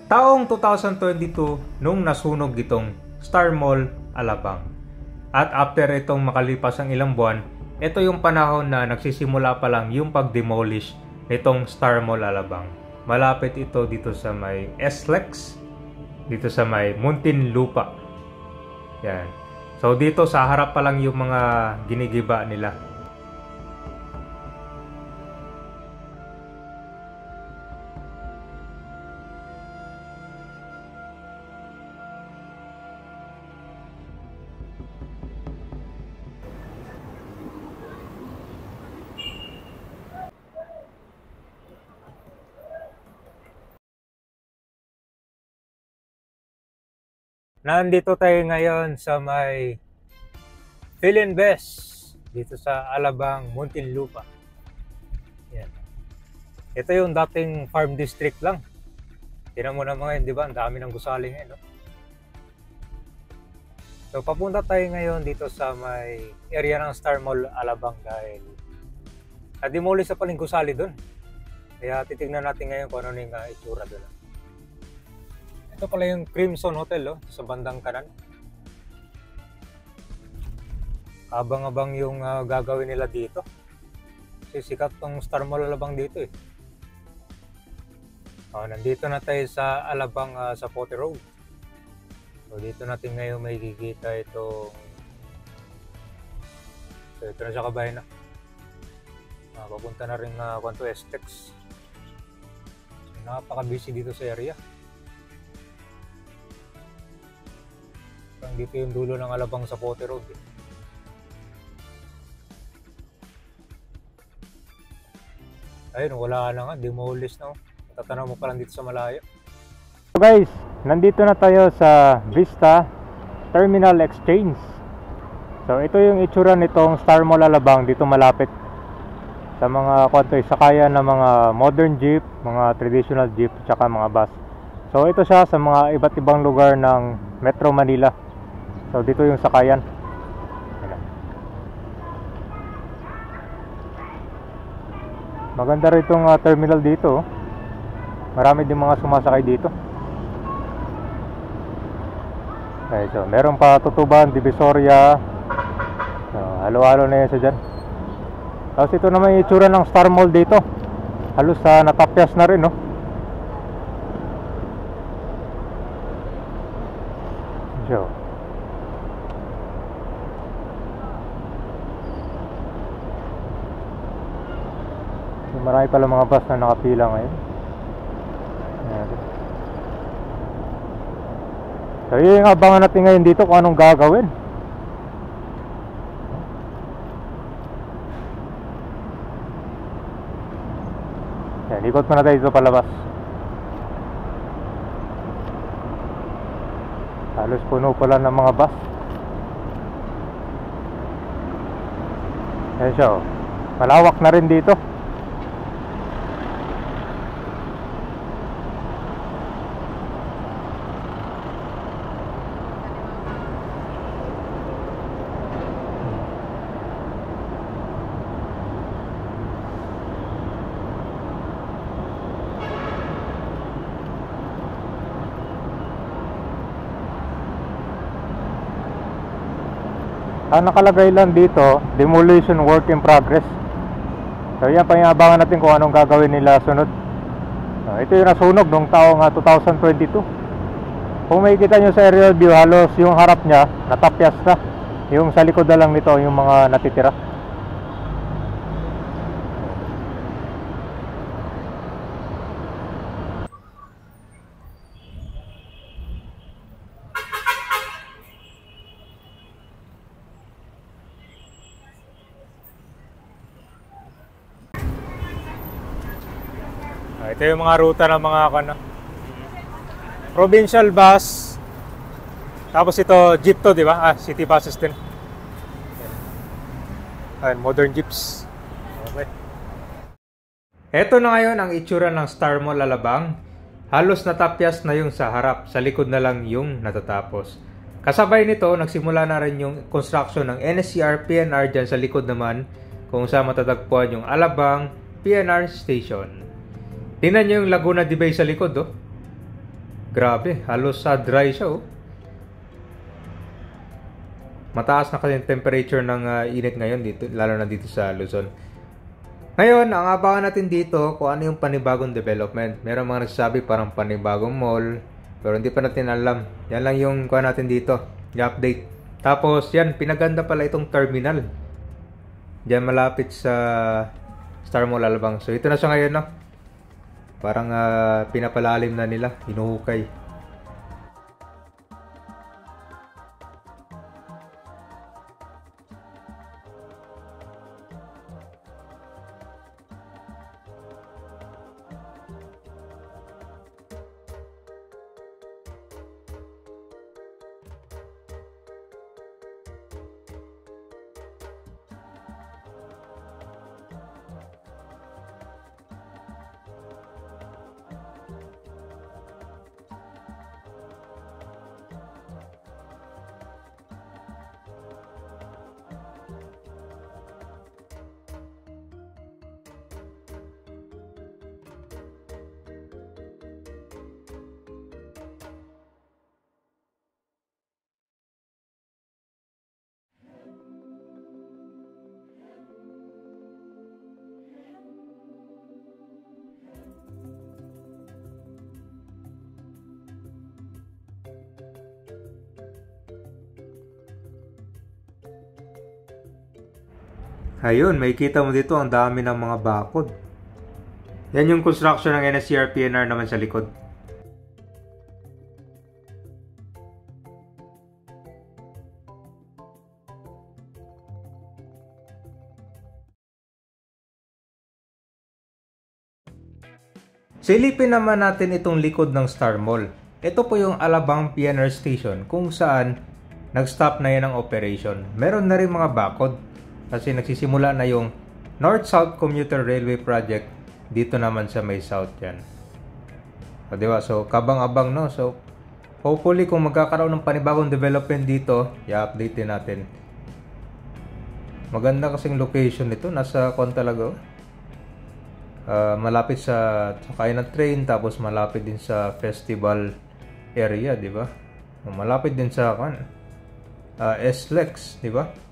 Taong 2022 nung nasunog itong Star Mall, Alabang. At after itong makalipas ang ilang buwan, ito yung panahon na nagsisimula pa lang yung pag-demolish nitong Star Mall, Alabang. Malapit ito dito sa may SLEX, dito sa may Muntinlupa. Yan. So dito sa harap pa lang yung mga ginigiba nila. Nandito tayo ngayon sa may Philinvest dito sa Alabang, Muntinlupa. Yan. Ito yung dating farm district lang. Tingnan mo na mga yun, di ba? Ang dami ng gusali ngayon, no? So papunta tayo ngayon dito sa may area ng Star Mall, Alabang dahil na-demolish na pala yung gusali doon. Kaya titignan natin ngayon kung ano yung itsura doon. Ito pala yung Crimson Hotel, oh, sa bandang kanan. Abang-abang yung gagawin nila dito. Kasi sikat tong Star Mall Alabang dito eh. Nandito na tayo sa Alabang sa Pote Road. So dito natin ngayon may kikita itong... So ito na siya kabayan na. Papunta na rin kwanto Estex. So, napaka-busy dito sa area. Dito yung dulo ng Alabang sa Pote Road eh. Ayun, wala na nga, demolish na. Tatanaw mo pa lang dito sa malayo. So guys, nandito na tayo sa Vista Terminal Exchange. So ito yung itsura nitong Star Mall Alabang dito malapit sa mga sakayan ng mga modern jeep, mga traditional jeep, tsaka mga bus. So ito siya sa mga iba't ibang lugar ng Metro Manila. So dito yung sakayan. Maganda rin itong terminal dito. Marami din mga sumasakay dito. Okay, so meron pa Tutuban, Divisoria. So halo-halo na yun sa dyan. Tapos ito naman yung itsura ng Star Mall dito. Halos natapyas na rin, no? So marami pala mga bus na nakapila ngayon. Ayan. So yun yung abangan natin ngayon dito kung anong gagawin. Ayan, ikot muna tayo dito palabas. Halos puno pala ng mga bus. Ayan siya, oh. Malawak na rin dito. Ang nakalagay lang dito, demolition work in progress. So yan pa yung abangan natin kung anong gagawin nila sunod. Ito yung nasunog noong taong 2022. Kung makikita nyo sa aerial view, halos yung harap nya natapyas na. Yung sa likod na lang nito yung mga natitira. Ito yung mga ruta ng mga provincial bus. Tapos ito jeep to, di ba? City buses din. Ayan, modern jeeps. Okay. Ito na ngayon ang itsura ng Star Mall Alabang. Halos natapyas na yung sa harap, sa likod na lang yung natatapos. Kasabay nito, nagsimula na rin yung construction ng NSCR PNR dyan sa likod naman, kung saan matatagpuan yung Alabang PNR Station. Tingnan nyo yung Laguna de Bay sa likod, oh. Grabe, halos dry siya oh. Mataas na kasi yung temperature ng init ngayon dito, lalo na dito sa Luzon. Ngayon, ang abangan natin dito kung ano yung panibagong development. Meron mga nagsasabi parang panibagong mall, pero hindi pa natin alam. Yan lang yung kuha natin dito, i-update. Tapos yan, pinaganda pala itong terminal. Diyan malapit sa Star Mall Alabang. So ito na siya ngayon, no? Parang pinapalalim na nila, hinuhukay. Ayun, may kita mo dito ang dami ng mga bakod. Yan yung construction ng NSCR PNR naman sa likod. Silipin naman natin itong likod ng Star Mall. Ito po yung Alabang PNR Station kung saan nag-stop na yan ang operation. Meron na rin mga bakod. Kasi nagsisimula na yung North-South Commuter Railway Project dito naman sa may South yan. O, diba? So, kabang-abang, no? So, hopefully kung magkakaroon ng panibagong development dito, i-update din natin. Maganda kasing location nito. Nasa talaga. Malapit sa sakay ng train, tapos malapit din sa festival area, diba? Malapit din sa SLEX, diba?